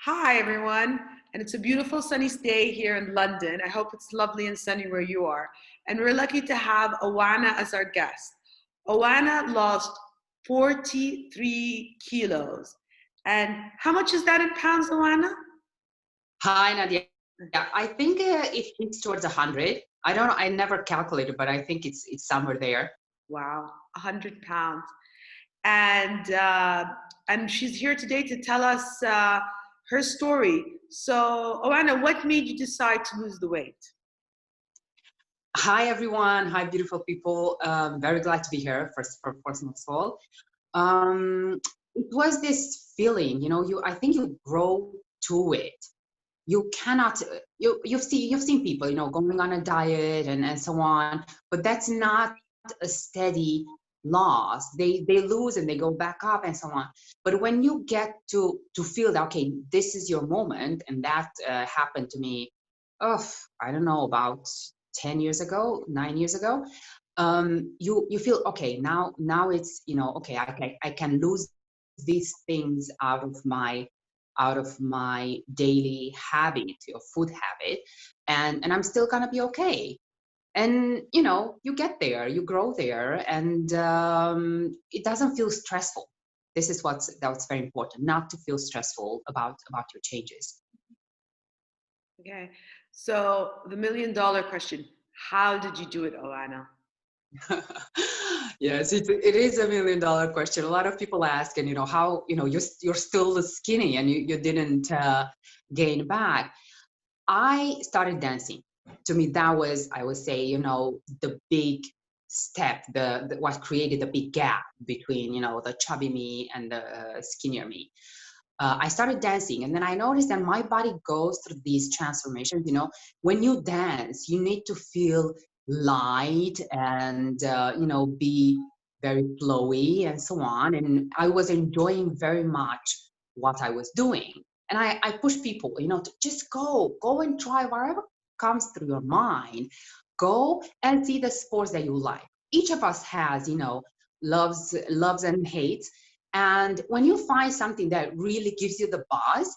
Hi, everyone. And it's a beautiful sunny day here in London. I hope it's lovely and sunny where you are. And we're lucky to have Owana as our guest. Owana lost 43 kilos. And how much is that in pounds, Owana? Hi, Nadia. I think it hits towards 100. I don't know. I never calculated, but I think it's somewhere there. Wow, 100 pounds. And, uh, and she's here today to tell us her story. So, Owana, what made you decide to lose the weight? Hi, everyone. Hi, beautiful people. Very glad to be here. First of all, um, it was this feeling. I think you grow to it. You cannot. You've seen people, going on a diet and so on, but that's not a steady loss. They lose and they go back up and so on. But when you get to feel that, okay, this is your moment, and that happened to me, oh, I don't know, about 10 years ago, 9 years ago. You feel okay, now it's, okay, I can lose these things out of my daily habit or food habit, and I'm still gonna be okay. And you get there, you grow there, and it doesn't feel stressful. This is that's very important, not to feel stressful about your changes. Okay. So, the $1 million question, how did you do it, Owana? Yes, it is $1 million question. A lot of people ask, and how you're still skinny and you didn't gain back. I started dancing. To me, that was, I would say, the big step, the what created the big gap between, the chubby me and the skinnier me. I started dancing, and then I noticed that my body goes through these transformations. When you dance, you need to feel light and, be very flowy and so on. And I was enjoying very much what I was doing. And I push people, to just go and try whatever comes through your mind. Go and see the sports that you like. Each of us has, loves and hates. And when you find something that really gives you the buzz,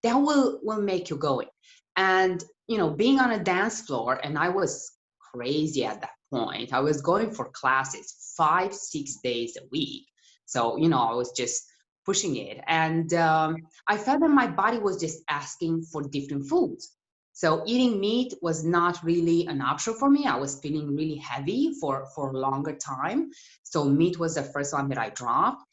that will make you going. And being on a dance floor, and I was crazy at that point. I was going for classes 5 6 days a week. So I was just pushing it, and I felt that my body was just asking for different foods. So eating meat was not really an option for me. I was feeling really heavy for a longer time. So meat was the first one that I dropped.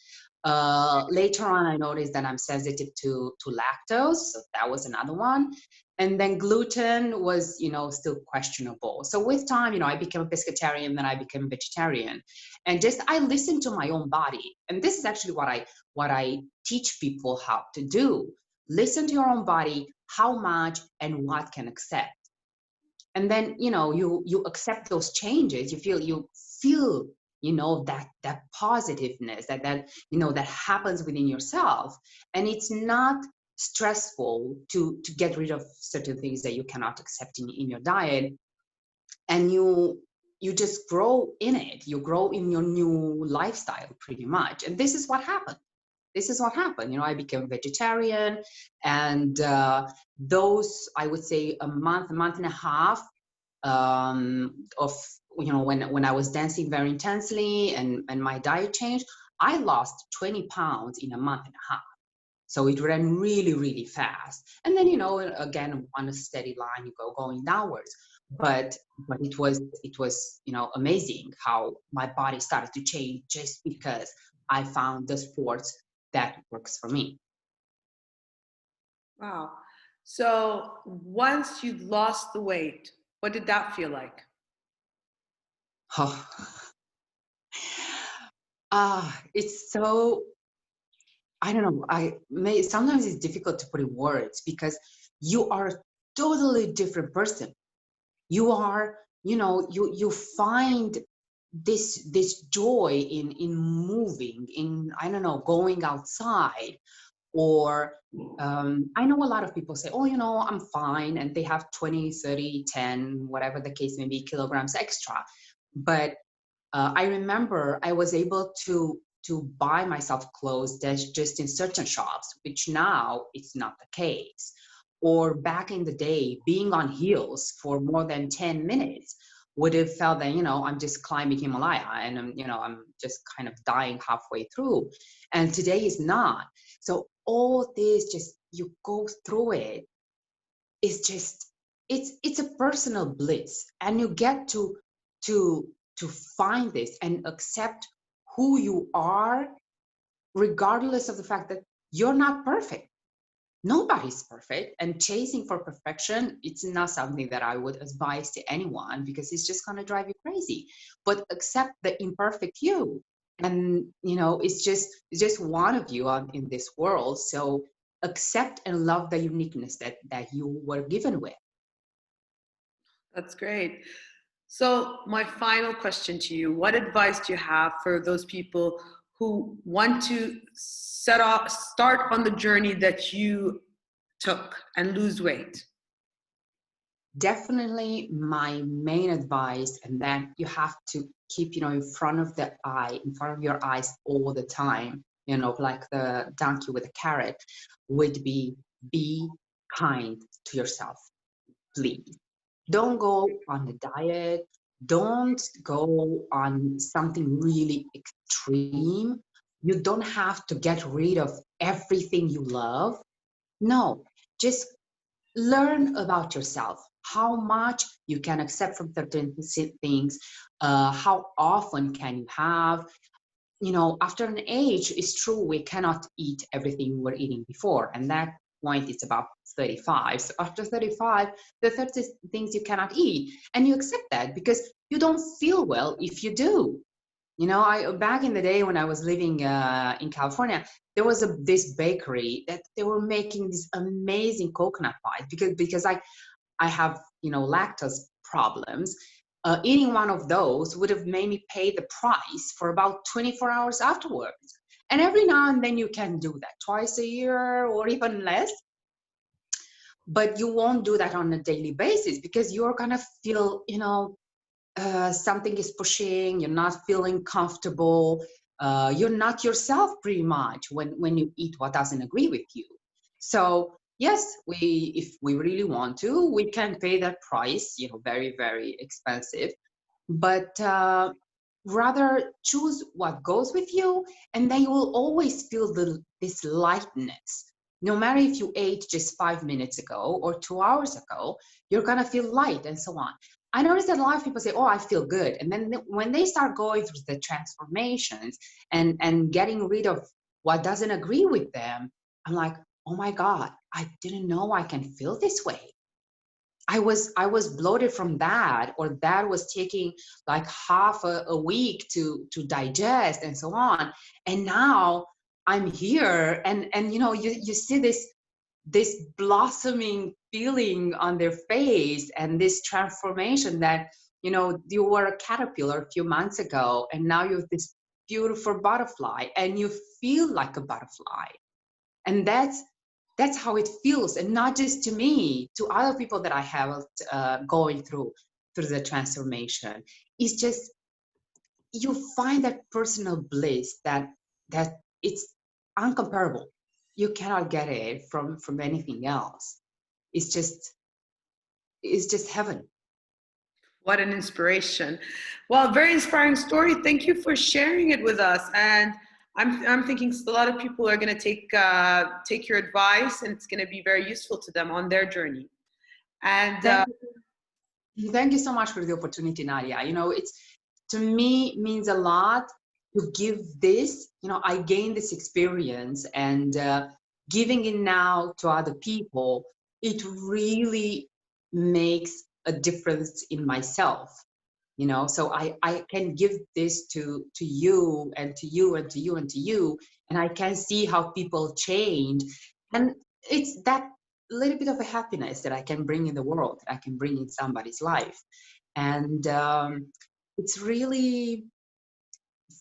Later on, I noticed that I'm sensitive to lactose, so that was another one. And then gluten was, still questionable. So with time, I became a pescatarian, then I became vegetarian, and just I listened to my own body. And this is actually what I teach people how to do: listen to your own body, how much and what can accept. And then you accept those changes. You feel that positiveness that happens within yourself, and it's not stressful to get rid of certain things that you cannot accept in your diet. And you just grow in it. You grow in your new lifestyle pretty much. And this is what happened. I became vegetarian, and those, I would say, a month and a half of when I was dancing very intensely, and my diet changed. I lost 20 pounds in a month and a half. So it ran really, really fast. And then, again, on a steady line, you go going downwards. But it was amazing how my body started to change just because I found the sports that works for me. Wow. So, once you'd lost the weight, what did that feel like? It's so, I don't know. Sometimes it's difficult to put in words because you are a totally different person. You are, you find this joy in moving, in, I don't know, going outside. Or I know a lot of people say, oh, I'm fine, and they have 20, 30, 10, whatever the case may be, kilograms extra. But I remember I was able to buy myself clothes that's just in certain shops, which now it's not the case. Or back in the day, being on heels for more than 10 minutes would have felt that, I'm just climbing Himalaya and I'm just kind of dying halfway through. And today is not. So all this, just you go through it, is just, it's a personal bliss, and you get to to find this and accept who you are, regardless of the fact that you're not perfect. Nobody's perfect, and chasing for perfection, it's not something that I would advise to anyone, because it's just going to drive you crazy. But accept the imperfect you, and it's just one of you in this world. So accept and love the uniqueness that you were given with. That's great. So, my final question to you, what advice do you have for those people who want to start on the journey that you took and lose weight? Definitely my main advice, and then you have to keep, in front of your eyes all the time, like the donkey with a carrot, would be kind to yourself, please. Don't go on a diet. Don't go on something really extreme. You don't have to get rid of everything you love. No, just learn about yourself, how much you can accept from certain things, how often can you have. After an age, it's true, we cannot eat everything we were eating before, and that point is about 35. So after 35, there are 30 things you cannot eat, and you accept that because you don't feel well if you do. I back in the day when I was living in California, there was this bakery that they were making these amazing coconut pies, because I have lactose problems. Eating one of those would have made me pay the price for about 24 hours afterwards. And every now and then you can do that twice a year or even less, but you won't do that on a daily basis, because you're gonna feel something is pushing, you're not feeling comfortable, you're not yourself pretty much when you eat what doesn't agree with you. So yes, if we really want to, we can pay that price, very, very expensive, but rather choose what goes with you, and then you will always feel this lightness. No matter if you ate just 5 minutes ago or 2 hours ago, you're gonna feel light and so on. I noticed that a lot of people say, "Oh, I feel good," and then when they start going through the transformations and getting rid of what doesn't agree with them, I'm like, "Oh my God, I didn't know I can feel this way. I was bloated from that, or that was taking like half a week to digest and so on. And now I'm here, and you see this blossoming feeling on their face, and this transformation that you were a caterpillar a few months ago, and now you're this beautiful butterfly, and you feel like a butterfly. And that's how it feels, and not just to me, to other people that I have going through the transformation. It's just, you find that personal bliss that it's uncomparable. You cannot get it from anything else. it's just it's just heaven. What an inspiration. Well, very inspiring story. Thank you for sharing it with us. And I'm thinking a lot of people are going to take your advice, and it's going to be very useful to them on their journey. And Thank you so much for the opportunity, Nadia. It's, to me, means a lot to give this. I gained this experience, and giving it now to other people, it really makes a difference in myself. So I can give this to you, and to you, and to you, and to you, and I can see how people change. And it's that little bit of a happiness that I can bring in the world, that I can bring in somebody's life. And it's really,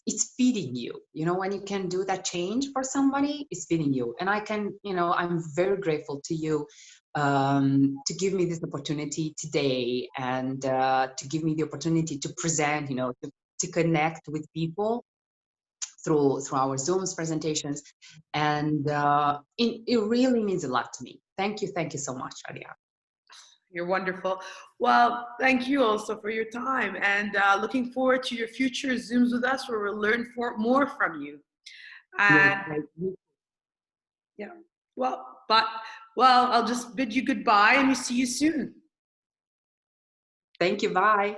it's feeding you. When you can do that change for somebody, it's feeding you. And I'm very grateful to you to give me this opportunity today, and to give me the opportunity to present, to connect with people. through our Zooms presentations, and it really means a lot to me. Thank you so much, Nadia. You're wonderful. Well, thank you also for your time, and looking forward to your future Zooms with us where we'll learn more from you. Yes, And yeah, well, I'll just bid you goodbye and we see you soon. thank you. Bye.